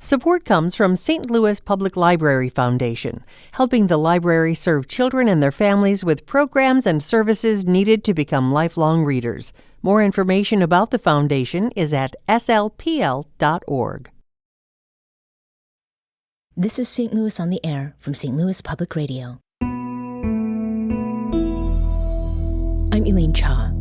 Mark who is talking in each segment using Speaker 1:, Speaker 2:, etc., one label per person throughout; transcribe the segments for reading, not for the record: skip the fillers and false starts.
Speaker 1: Support comes from St. Louis Public Library Foundation, helping the library serve children and their families with programs and services needed to become lifelong readers. More information about the foundation is at slpl.org.
Speaker 2: This is St. Louis on the Air from St. Louis Public Radio. I'm Elaine Cha.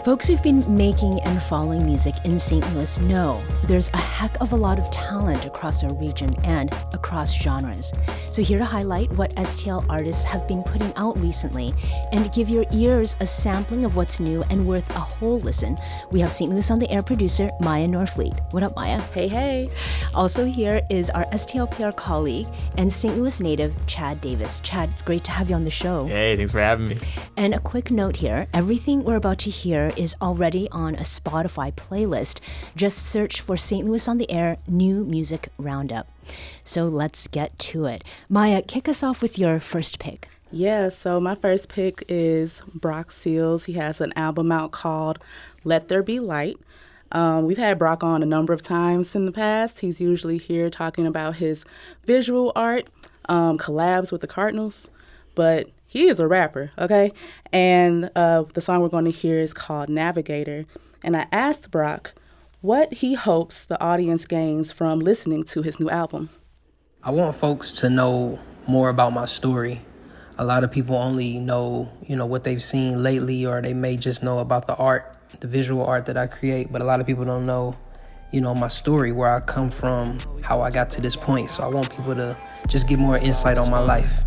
Speaker 2: Folks who've been making and following music in St. Louis know there's a heck of a lot of talent across our region and across genres. So here to highlight what STL artists have been putting out recently and give your ears a sampling of what's new and worth a whole listen, we have St. Louis on the Air producer Miya Norfleet. What up, Miya?
Speaker 3: Hey, hey.
Speaker 2: Also here is our STLPR colleague and St. Louis native Chad Davis. Chad, it's great to have you on the show.
Speaker 4: Hey, thanks for having me.
Speaker 2: And a quick note here, everything we're about to hear is already on a Spotify playlist. Just search for St. Louis on the Air New Music Roundup. So let's get to it. Miya, kick us off with your first pick.
Speaker 3: Yeah, so my first pick is Brock Seals. He has an album out called Let There Be Light. We've had Brock on a number of times in the past. He's usually here talking about his visual art, collabs with the Cardinals, but he is a rapper, okay? And the song we're going to hear is called Navigator. And I asked Brock what he hopes the audience gains from listening to his new album.
Speaker 5: I want folks to know more about my story. A lot of people only know, what they've seen lately, or they may just know about the art, the visual art that I create. But a lot of people don't know, my story, where I come from, how I got to this point. So I want people to just get more insight on my life.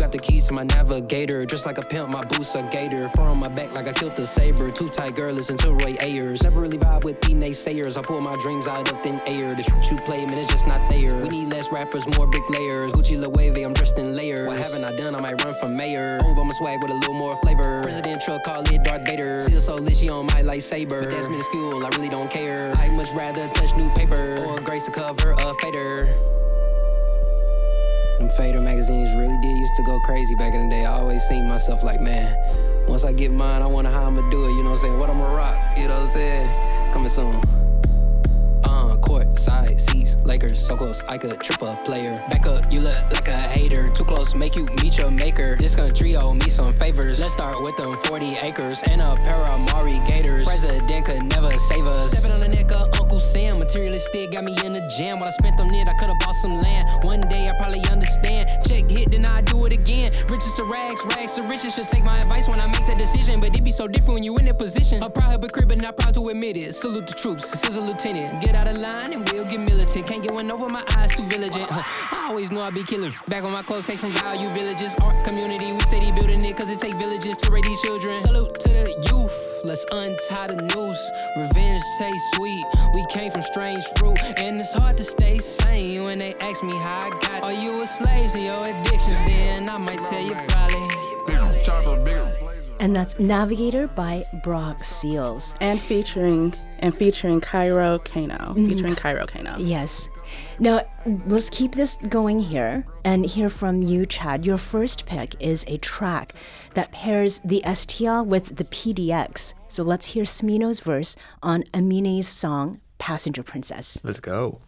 Speaker 6: Got the keys to my navigator, just like a pimp, my boots are gator. Fur on my back like I killed the saber. Too tight girl, listen to Roy Ayers. Never really vibe with the naysayers. I pull my dreams out of thin air. The shit you play, man, it's just not there. We need less rappers, more big layers. Gucci La Wavy, I'm dressed in layers. What haven't I done? I might run for mayor. Over my swag with a little more flavor. President truck, call it Darth Vader. Still so lit, she on my lightsaber. But that's minuscule, I really don't care. I'd much rather touch new paper or grace the cover of Fader. Them Fader magazines really did used to go crazy back in the day. I always seen myself like, man, once I get mine, I wonder how I'ma do it, you know what I'm saying? What I'ma rock, you know what I'm saying? Coming soon. Court, side, seats, Lakers, so close, I could trip a player. Back up, you look like a hater. Too close, make you meet your maker. This country owe me some favors. Let's start with them 40 acres and a pair of Maury Gators. President could never save us. Stepping on the neck of Uncle Sam. Materialistic got me in the jam. While I spent on it, I could've bought some land. One day I probably understand. Check hit, then I do it again. Riches to rags, rags to riches. Should take my advice when I make that decision. But it be so different when you in that position. A proud hypocrite, but not proud to admit it. Salute the troops, sizzle lieutenant. Get out of line and we'll get militant. Can't get one over, my eyes too vigilant. I always knew I'd be killing. Back on my clothes came from value villages. Art community, we steady building it, cause it take villages to raise these children. Salute to the youth, let's untie the noose. Revenge tastes sweet, we came from strange fruit. And it's hard to stay sane when they ask me how I got. Are you a slave to your addictions? Then I might tell you probably.
Speaker 2: And that's Navigator by Brock Seals.
Speaker 3: And featuring Cairo Kano. Featuring Cairo Kano.
Speaker 2: Yes. Now, let's keep this going here and hear from you, Chad. Your first pick is a track that pairs the STL with the PDX. So let's hear Smino's verse on Amine's song, Passenger Princess.
Speaker 4: Let's go.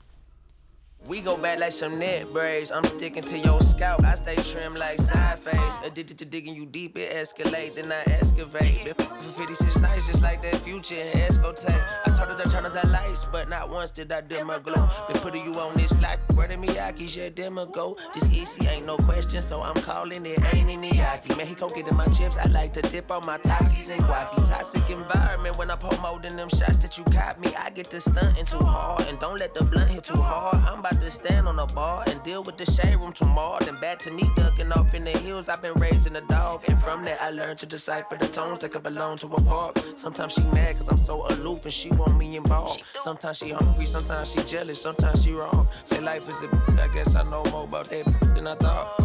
Speaker 7: We go back like some net braids. I'm sticking to your scalp. I stay trim like side face. Addicted to digging you deep, it escalate, then I excavate. Been 56 nights, just like that Future and Escotate. I told her to turn on the lights, but not once did I dim her glow. Been putting you on this flat, where the Miyagi's, yeah, dim her go. This easy ain't no question, so I'm calling it ain't in Miyagi. Mexico getting my chips, I like to dip on my Takis and guapi. Toxic environment when I pour more than them shots that you caught me. I get to stunting too hard, and don't let the blunt hit too hard. I'm about to stand on a bar and deal with the shade room tomorrow. Then back to me ducking off in the hills. I've been raising a dog, and from that I learned to decipher the tones that could belong to a bark. Sometimes she mad cause I'm so aloof and she want me involved. Sometimes she hungry, sometimes she jealous, sometimes she wrong. Say life is I guess I know more about that than I thought.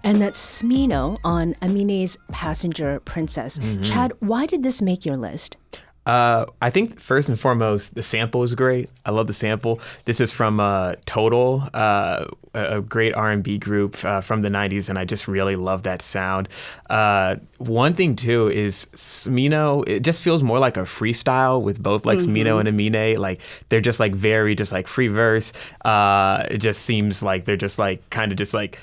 Speaker 2: And that's Smino on Amine's Passenger Princess. Chad, why did this make your list?
Speaker 4: I think first and foremost, the sample is great. I love the sample. This is from Total, a great R&B group from the 90s, and I just really love that sound. One thing, too, is Smino, it just feels more like a freestyle with both like Smino and Amine. Like they're just like very just like free verse. It just seems like they're just like kind of just like,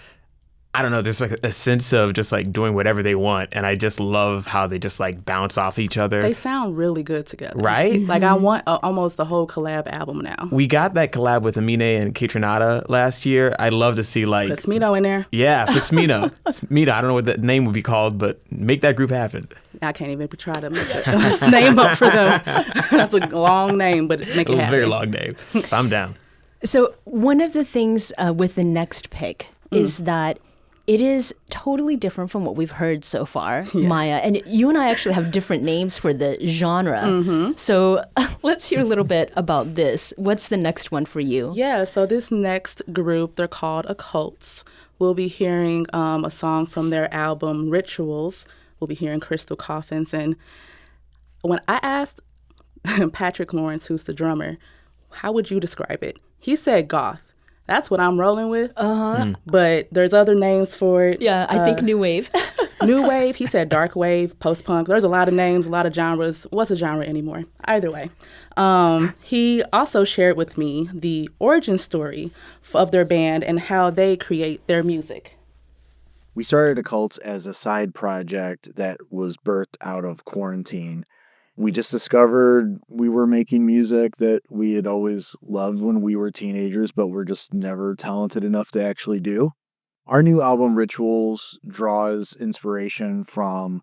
Speaker 4: I don't know, there's like a sense of just like doing whatever they want. And I just love how they just like bounce off each other.
Speaker 3: They sound really good together.
Speaker 4: Right?
Speaker 3: Like I want almost a whole collab album now.
Speaker 4: We got that collab with Amine and Kaytranada last year. I'd love to see like...
Speaker 3: Put Smino in there.
Speaker 4: Yeah, put Smino. Smino, I don't know what that name would be called, but make that group happen.
Speaker 3: I can't even try to make a name up for them. That's a long name, but make it happen.
Speaker 4: A very long name. I'm down.
Speaker 2: So one of the things with the next pick is that it is totally different from what we've heard so far, Maya. And you and I actually have different names for the genre. So let's hear a little bit about this. What's the next one for you?
Speaker 3: Yeah, so this next group, they're called Occults. We'll be hearing a song from their album Rituals. We'll be hearing Crystal Coffins. And when I asked Patrick Lawrence, who's the drummer, how would you describe it? He said goth. That's what I'm rolling with. But there's other names for it.
Speaker 2: Yeah, I think new wave.
Speaker 3: New wave. He said dark wave, post-punk. There's a lot of names, a lot of genres. What's a genre anymore? Either way. He also shared with me the origin story of their band and how they create their music.
Speaker 8: We started Occults as a side project that was birthed out of quarantine. We just discovered we were making music that we had always loved when we were teenagers, but we're just never talented enough to actually do. Our new album, Rituals, draws inspiration from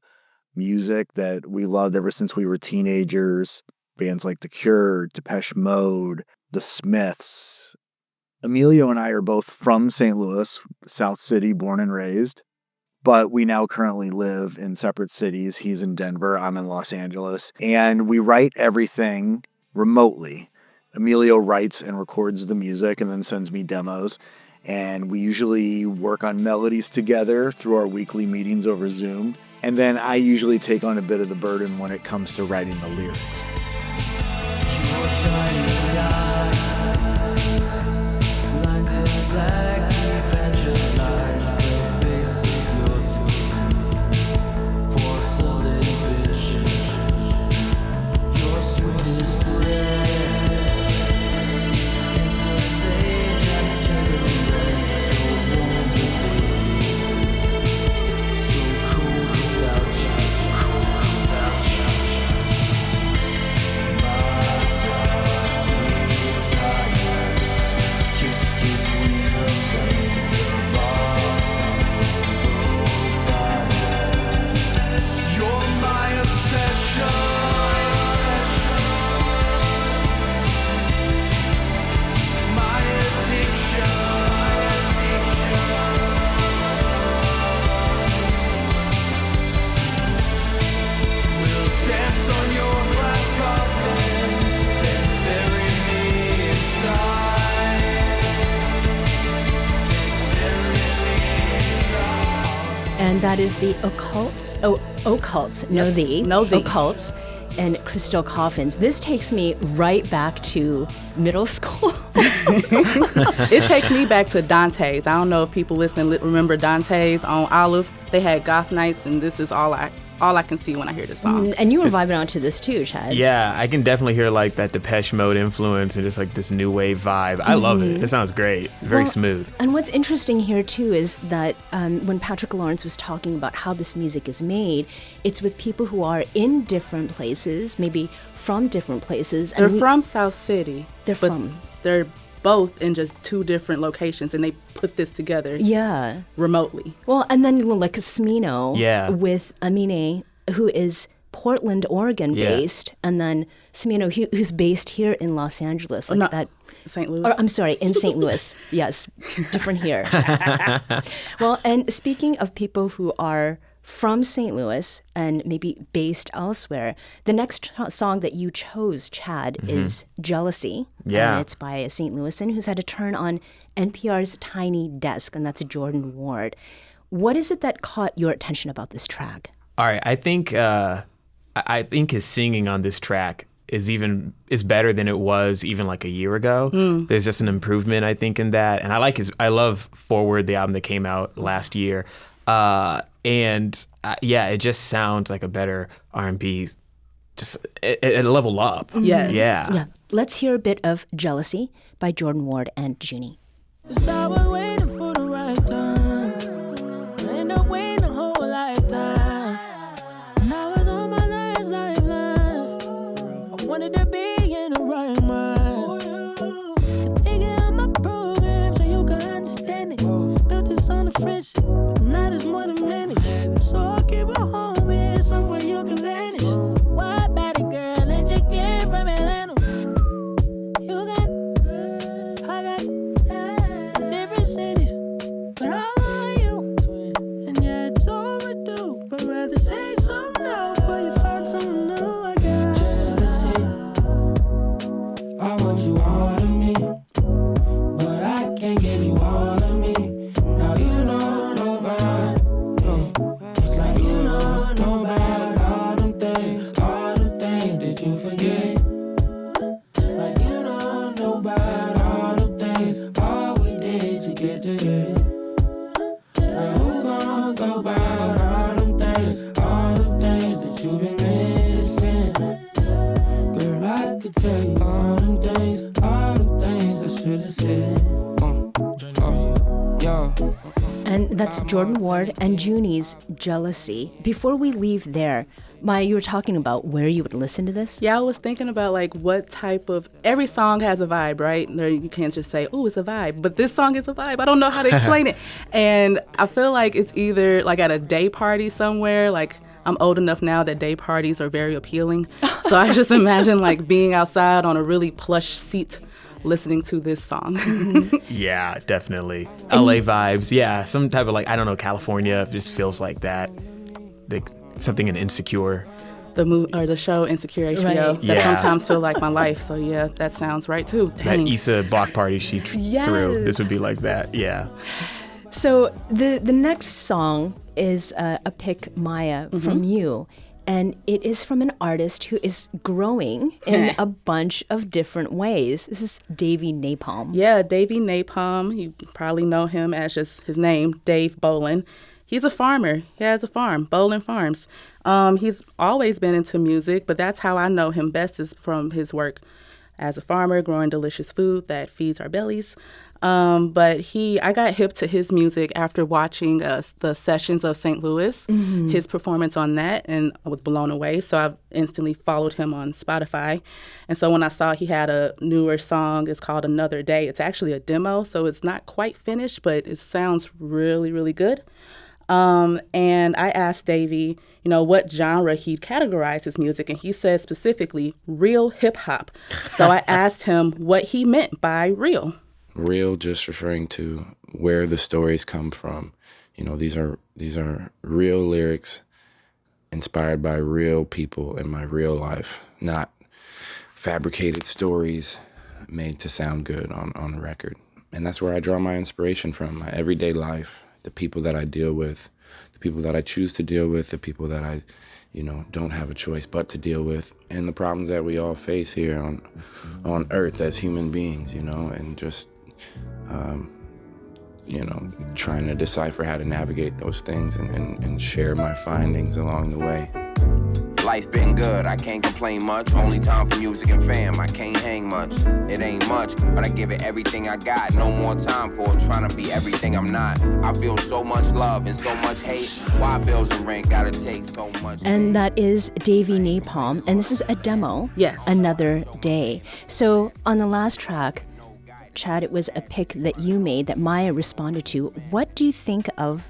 Speaker 8: music that we loved ever since we were teenagers. Bands like The Cure, Depeche Mode, The Smiths. Emilio and I are both from St. Louis, South City, born and raised. But we now currently live in separate cities. He's in Denver, I'm in Los Angeles. And we write everything remotely. Emilio writes and records the music and then sends me demos. And we usually work on melodies together through our weekly meetings over Zoom. And then I usually take on a bit of the burden when it comes to writing the lyrics.
Speaker 2: And that is the Occults. Occults. No, the Occults and Crystal Coffins. This takes me right back to middle school.
Speaker 3: It takes me back to Dante's. I don't know if people listening remember Dante's on Olive. They had goth nights, and this is all I can see when I hear this song.
Speaker 2: And you were vibing onto this too, Chad.
Speaker 4: Yeah, I can definitely hear like that Depeche Mode influence and just like this new wave vibe. I love it. It sounds great. Very smooth.
Speaker 2: And what's interesting here too is that when Patrick Lawrence was talking about how this music is made, it's with people who are in different places, maybe from different places.
Speaker 3: They're from South City.
Speaker 2: They're
Speaker 3: both in just two different locations, and they put this together remotely.
Speaker 2: Well, and then like Smino with Amine, who is Portland, Oregon based, and then Smino, who's based here in Los Angeles. Like
Speaker 3: St. Louis.
Speaker 2: I'm sorry, in St. Louis. Yes, different here. Well, and speaking of people who are from St. Louis and maybe based elsewhere, the next song that you chose, Chad, is Jealousy.
Speaker 4: Yeah.
Speaker 2: And it's by a St. Louisan who's had a turn on NPR's Tiny Desk, and that's Jordan Ward. What is it that caught your attention about this track?
Speaker 4: All right, I think I think his singing on this track is better than it was even like a year ago. There's just an improvement, I think, in that. And I love Forward, the album that came out last year. And it just sounds like a better R&B, just a level up.
Speaker 3: Yes.
Speaker 2: Yeah. Let's hear a bit of Jealousy by Jordan Ward and Junie.
Speaker 9: I was waiting for the right time. End up waiting a whole lifetime. And I was on my last lifeline. I wanted to be in the right mind. And figure out my program so you can understand it. Built this on a friendship, not as more than manage. So I'll keep a home here somewhere you can vanish. Why about it, girl? Let you get from Atlanta. You got, I got different cities, but I want you. And yeah, it's overdue, but rather say something now before you find something new. I got jealousy. I want you all of me, but I can't give you all of me. Now you don't know about, it's like you don't know about all the things that you forget. Like you don't know about all the things, all we did to get to here. Now who gon' go about all the things that you've been missing? Girl, I could tell you all the things I should have said.
Speaker 2: And that's Jordan Ward and Junie's Jealousy. Before we leave there, Maya, you were talking about where you would listen to this?
Speaker 3: Yeah, I was thinking about like what type of, every song has a vibe, right? There, you can't just say, oh, it's a vibe, but this song is a vibe. I don't know how to explain it. And I feel like it's either like at a day party somewhere, like I'm old enough now that day parties are very appealing. So I just imagine like being outside on a really plush seat listening to this song.
Speaker 4: Yeah, definitely. LA vibes. Yeah, some type of like, I don't know, California just feels like that. Like something in Insecure.
Speaker 3: The show Insecure HBO
Speaker 2: Right.
Speaker 3: that
Speaker 4: Yeah.
Speaker 3: sometimes feel like my life. So yeah, that sounds right too.
Speaker 4: That
Speaker 3: Dang.
Speaker 4: Issa block party she
Speaker 3: Yes.
Speaker 4: threw. This would be like that. Yeah.
Speaker 2: So the next song is a pick, Maya, from you. And it is from an artist who is growing in a bunch of different ways. This is Davey Napalm.
Speaker 3: Yeah, Davey Napalm. You probably know him as just his name, Dave Bolin. He's a farmer. He has a farm, Bolin Farms. He's always been into music, but that's how I know him best is from his work as a farmer, growing delicious food that feeds our bellies. But I got hip to his music after watching the Sessions of St. Louis, his performance on that, and I was blown away. So I instantly followed him on Spotify. And so when I saw he had a newer song, it's called Another Day. It's actually a demo, so it's not quite finished, but it sounds really, really good. And I asked Davey, what genre he'd categorize his music, and he said specifically real hip hop. So I asked him what he meant by real.
Speaker 10: Real, just referring to where the stories come from. These are real lyrics inspired by real people in my real life, not fabricated stories made to sound good on a record. And that's where I draw my inspiration from, my everyday life, the people that I deal with, the people that I choose to deal with, the people that I, don't have a choice but to deal with, and the problems that we all face here on Earth as human beings, and just, trying to decipher how to navigate those things and share my findings along the way.
Speaker 7: Life's been good, I can't complain much. Only time for music and fam, I can't hang much. It ain't much, but I give it everything I got. No more time for trying to be everything I'm not. I feel so much love and so much hate. Why bills and rent gotta take so much.
Speaker 2: And that is Davey Napalm. And this is a demo,
Speaker 3: Yes.
Speaker 2: Another Day. So on the last track, Chad, it was a pick that you made that Maya responded to. What do you think of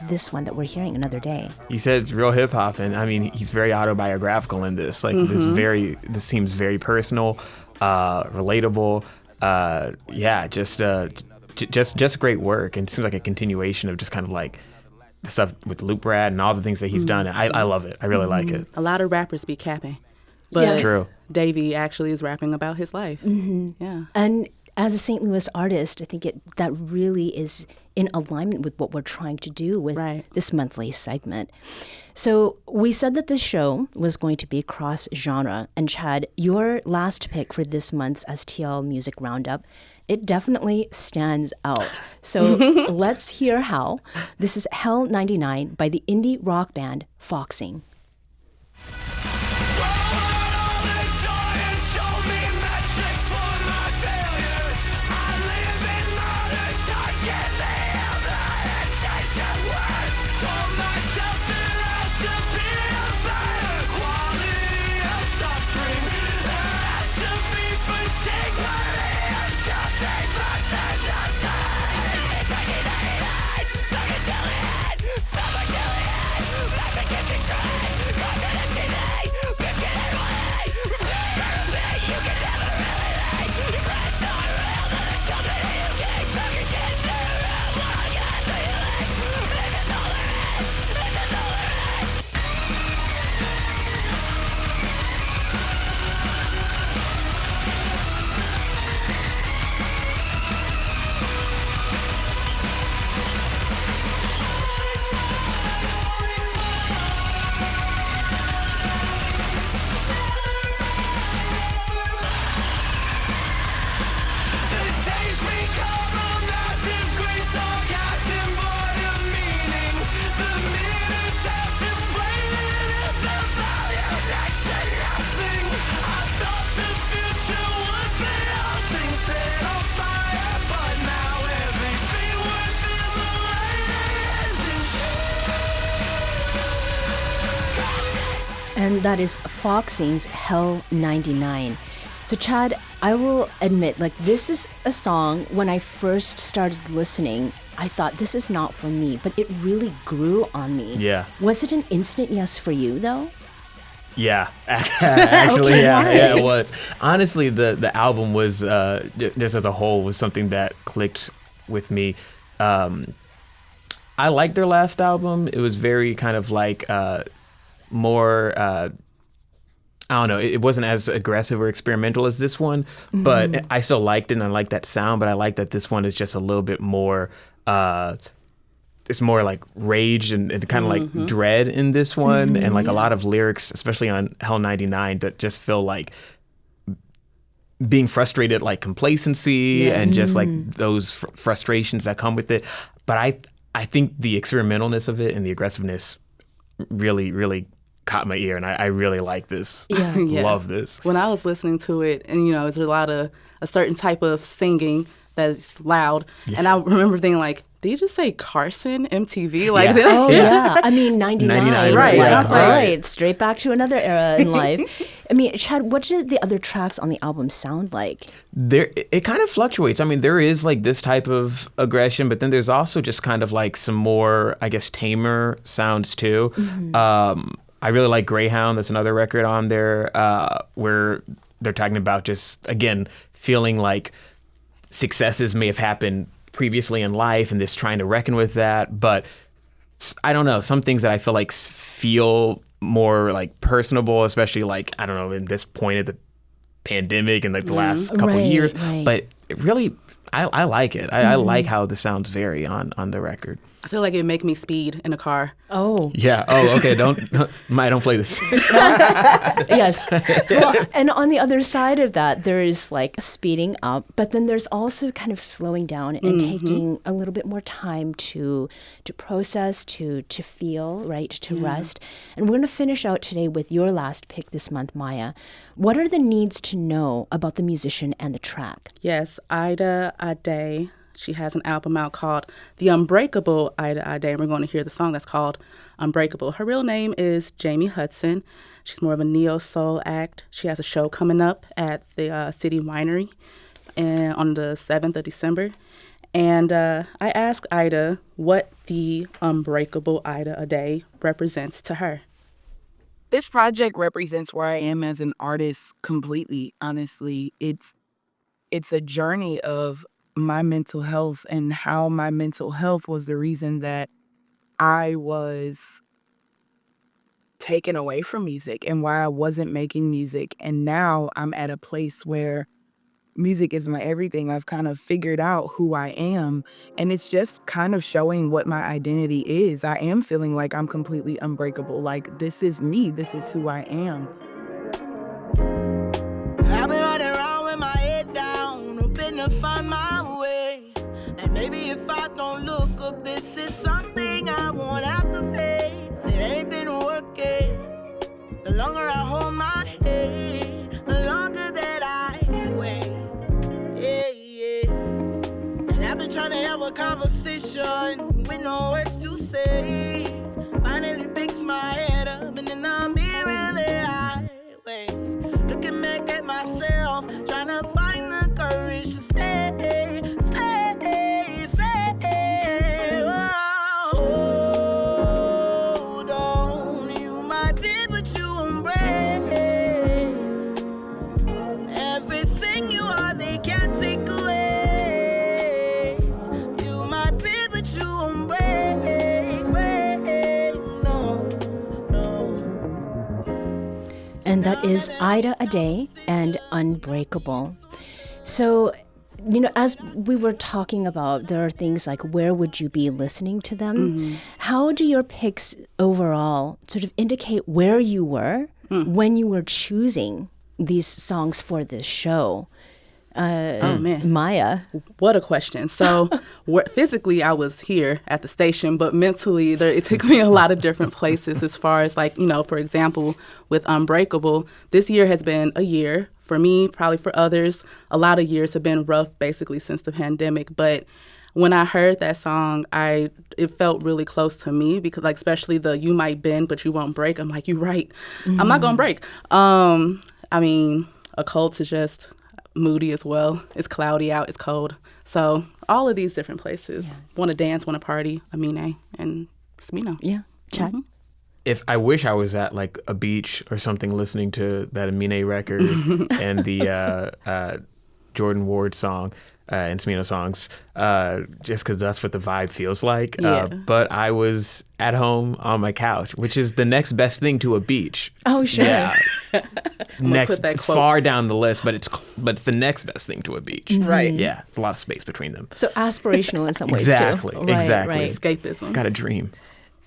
Speaker 2: this one that we're hearing, Another Day?
Speaker 4: He said it's real hip hop, and I mean he's very autobiographical in this. Like this seems very personal, relatable. Just great work, and it seems like a continuation of just kind of like the stuff with Loop Rat and all the things that he's done. I love it. I really like it.
Speaker 3: A lot of rappers be capping, but
Speaker 4: It's true.
Speaker 3: Davey actually is rapping about his life. Yeah.
Speaker 2: And as a St. Louis artist, I think that really is in alignment with what we're trying to do with this monthly segment. So we said that this show was going to be cross-genre. And Chad, your last pick for this month's STL Music Roundup, it definitely stands out. So let's hear how. This is Hell 99 by the indie rock band Foxing. And that is Foxing's Hell 99. So Chad, I will admit, this is a song, when I first started listening, I thought, this is not for me, but it really grew on me.
Speaker 4: Yeah.
Speaker 2: Was it an instant yes for you, though?
Speaker 4: Yeah, actually,
Speaker 2: Okay,
Speaker 4: yeah, it was. Honestly, the album was, just as a whole, was something that clicked with me. I liked their last album. It was very kind of more, I don't know, it wasn't as aggressive or experimental as this one, but I still liked it, and I liked that sound, but I like that this one is just a little bit more, it's more like rage and kind of like dread in this one, and a lot of lyrics, especially on Hell 99, that just feel like being frustrated, like complacency and just those frustrations that come with it. But I think the experimentalness of it and the aggressiveness really, really caught my ear, and I really like this.
Speaker 3: Yeah.
Speaker 4: Love this.
Speaker 3: When I was listening to it, and there's a certain type of singing that's loud, and I remember thinking did you just say Carson MTV?
Speaker 2: I mean 99,
Speaker 3: right?
Speaker 2: Right, straight back to another era in life. I mean, Chad, what did the other tracks on the album sound like?
Speaker 4: It kind of fluctuates. I mean, there is this type of aggression, but then there's also just kind of some more, I guess, tamer sounds too. I really like Greyhound. That's another record on there where they're talking about just, again, feeling like successes may have happened previously in life and this trying to reckon with that. But I don't know, some things that I feel feel more personable, especially I don't know, in this point of the pandemic and the last couple of years.
Speaker 2: Right.
Speaker 4: But it really, I like it. I like how the sounds vary on the record.
Speaker 3: I feel like it make me speed in a car.
Speaker 2: Oh.
Speaker 4: Yeah. Oh, okay. Don't play this.
Speaker 2: Yes. Well, and on the other side of that, there is speeding up, but then there's also kind of slowing down and taking a little bit more time to process, to feel, right, to rest. And we're going to finish out today with your last pick this month, Maya. What are the needs to know about the musician and the track?
Speaker 3: Yes, Aida Ade. She has an album out called The Unbreakable Aida Ade, and we're going to hear the song that's called Unbreakable. Her real name is Jamie Hudson. She's more of a neo-soul act. She has a show coming up at the City Winery on the 7th of December. And I asked Aida what the Unbreakable Aida Ade represents to her.
Speaker 11: This project represents where I am as an artist completely, honestly. It's a journey of my mental health and how my mental health was the reason that I was taken away from music and why I wasn't making music. And now I'm at a place where music is my everything. I've kind of figured out who I am, and it's just kind of showing what my identity is. I am feeling like I'm completely unbreakable. Like, this is me. This is who I am.
Speaker 9: I've been running around with my head down, hoping to find my way. And maybe if I don't look up, this is something I won't have to face. It ain't been working. The longer I hold my head, the longer that I wait. Yeah, yeah. And I've been trying to have a conversation with no words to say. Finally picks my head up, and in the mirror there I wait. Looking back at myself, trying to find the courage to say, oh, hold on, you might be, but you won't break. Everything you are, they can't take away. You might be, but you won't break, no, no.
Speaker 2: And that is Aida Ade and Unbreakable. So, as we were talking about, there are things like where would you be listening to them? Mm-hmm. How do your picks overall sort of indicate where you were when you were choosing these songs for this show?
Speaker 3: Oh, man.
Speaker 2: Maya.
Speaker 3: What a question. So physically, I was here at the station, but mentally, it took me a lot of different places as far as for example, with Unbreakable, this year has been a year. For me, probably for others, a lot of years have been rough basically since the pandemic. But when I heard that song, it felt really close to me because especially the you might bend, but you won't break. I'm like, you're right. Mm-hmm. I'm not going to break. Occults is just moody as well. It's cloudy out. It's cold. So all of these different places. Want to dance, want to party. Amine and Smino.
Speaker 2: Yeah. Chad? Mm-hmm.
Speaker 4: If I wish I was at a beach or something listening to that Amine record and the Jordan Ward song and Smino songs, just because that's what the vibe feels like.
Speaker 3: Yeah.
Speaker 4: But I was at home on my couch, which is the next best thing to a beach.
Speaker 2: Oh, sure.
Speaker 4: Yeah.
Speaker 3: Next,
Speaker 4: it's far down the list, but it's the next best thing to a beach.
Speaker 3: Right.
Speaker 4: Yeah, there's a lot of space between them.
Speaker 2: So aspirational in some ways
Speaker 4: exactly,
Speaker 2: too.
Speaker 4: Exactly.
Speaker 2: Right.
Speaker 3: Escapism.
Speaker 4: Got a dream.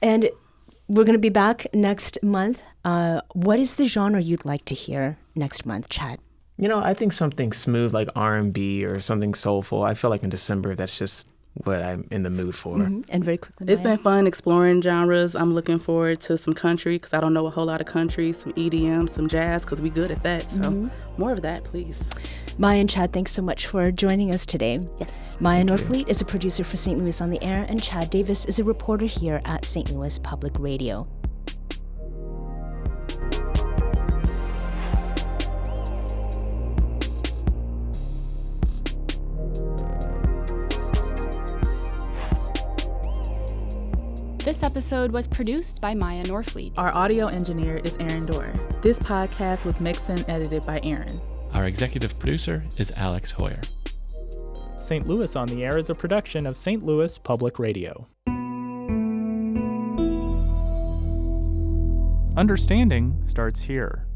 Speaker 2: And we're going to be back next month. What is the genre you'd like to hear next month, Chad?
Speaker 4: I think something smooth like R&B or something soulful. I feel like in December, that's just what I'm in the mood for.
Speaker 2: Mm-hmm. And very quickly,
Speaker 3: it's been fun exploring genres. I'm looking forward to some country because I don't know a whole lot of country, some EDM, some jazz because we good at that. So more of that, please.
Speaker 2: Maya and Chad, thanks so much for joining us today.
Speaker 3: Yes.
Speaker 2: Maya Norfleet is a producer for St. Louis on the Air, and Chad Davis is a reporter here at St. Louis Public Radio.
Speaker 12: This episode was produced by Miya Norfleet.
Speaker 13: Our audio engineer is Aaron Dorr. This podcast was mixed and edited by Aaron.
Speaker 14: Our executive producer is Alex Hoyer.
Speaker 15: St. Louis on the Air is a production of St. Louis Public Radio. Understanding starts here.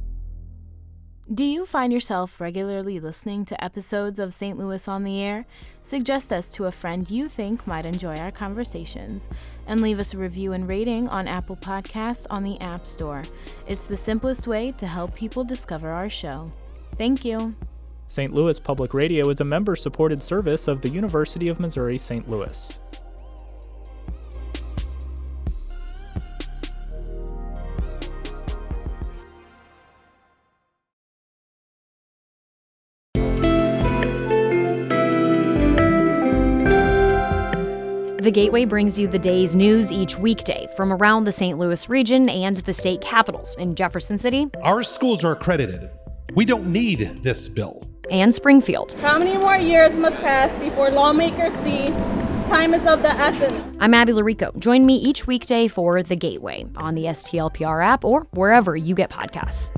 Speaker 12: Do you find yourself regularly listening to episodes of St. Louis on the Air? Suggest us to a friend you think might enjoy our conversations, and leave us a review and rating on Apple Podcasts on the App Store. It's the simplest way to help people discover our show. Thank you.
Speaker 15: St. Louis Public Radio is a member-supported service of the University of Missouri St. Louis.
Speaker 16: The Gateway brings you the day's news each weekday from around the St. Louis region and the state capitals in Jefferson City.
Speaker 17: Our schools are accredited. We don't need this bill.
Speaker 16: And Springfield.
Speaker 18: How many more years must pass before lawmakers see time is of the essence?
Speaker 16: I'm Abby Larico. Join me each weekday for The Gateway on the STLPR app or wherever you get podcasts.